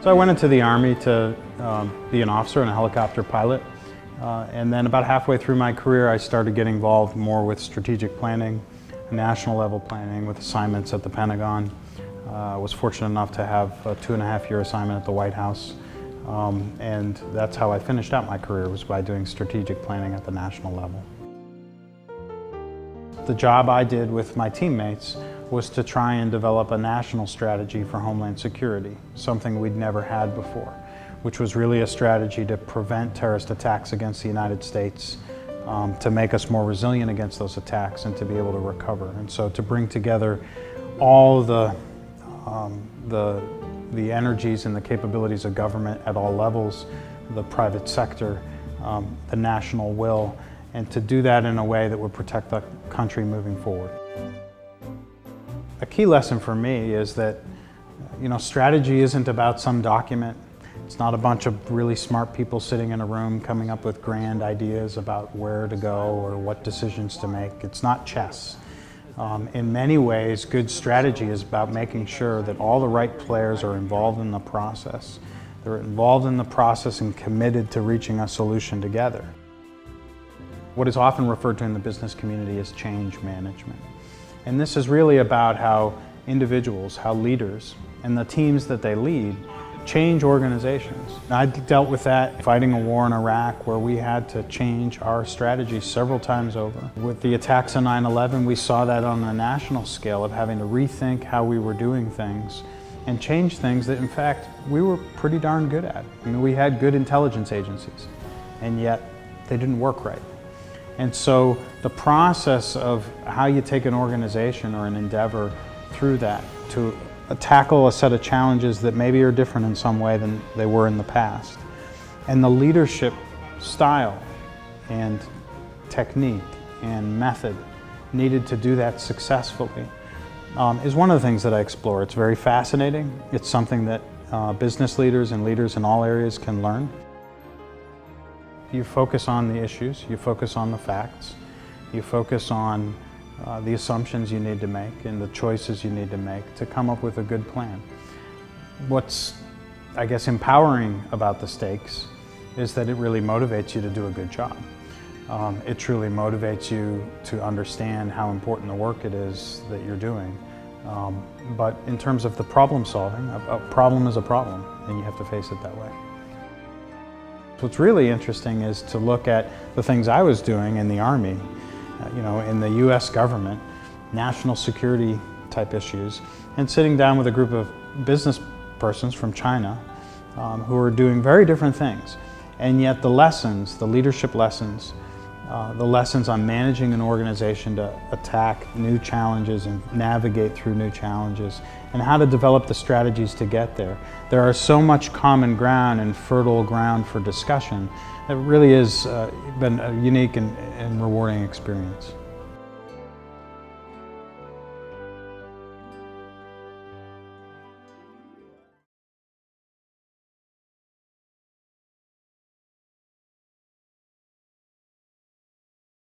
So I went into the Army to be an officer and a helicopter pilot. And then about halfway through my career, I started getting involved more with strategic planning, national level planning, with assignments at the Pentagon. I was fortunate enough to have a 2.5-year assignment at the White House. And that's how I finished out my career, was by doing strategic planning at the national level. The job I did with my teammates was to try and develop a national strategy for Homeland Security, something we'd never had before, which was really a strategy to prevent terrorist attacks against the United States, to make us more resilient against those attacks and to be able to recover. And so to bring together all the energies and the capabilities of government at all levels, the private sector, the national will, and to do that in a way that would protect the country moving forward. A key lesson for me is that, strategy isn't about some document. It's not a bunch of really smart people sitting in a room coming up with grand ideas about where to go or what decisions to make. It's not chess. In many ways, good strategy is about making sure that all the right players are involved in the process. They're involved in the process and committed to reaching a solution together. What is often referred to in the business community as change management. And this is really about how individuals, how leaders, and the teams that they lead change organizations. I dealt with that fighting a war in Iraq where we had to change our strategy several times over. With the attacks on 9/11, we saw that on a national scale of having to rethink how we were doing things and change things that, in fact, we were pretty darn good at. We had good intelligence agencies, and yet they didn't work right. And so the process of how you take an organization or an endeavor through that to tackle a set of challenges that maybe are different in some way than they were in the past, and the leadership style and technique and method needed to do that successfully is one of the things that I explore. It's very fascinating. It's something that business leaders and leaders in all areas can learn. You focus on the issues, you focus on the facts, you focus on the assumptions you need to make and the choices you need to make to come up with a good plan. What's, I guess, empowering about the stakes is that it really motivates you to do a good job. It truly motivates you to understand how important the work it is that you're doing. But in terms of the problem solving, a problem is a problem, and you have to face it that way. What's really interesting is to look at the things I was doing in the Army, in the U.S. government, national security type issues, and sitting down with a group of business persons from China who are doing very different things. And yet the lessons, the leadership lessons, the lessons on managing an organization to attack new challenges and navigate through new challenges, and how to develop the strategies to get there. There are so much common ground and fertile ground for discussion. It really has been a unique and rewarding experience.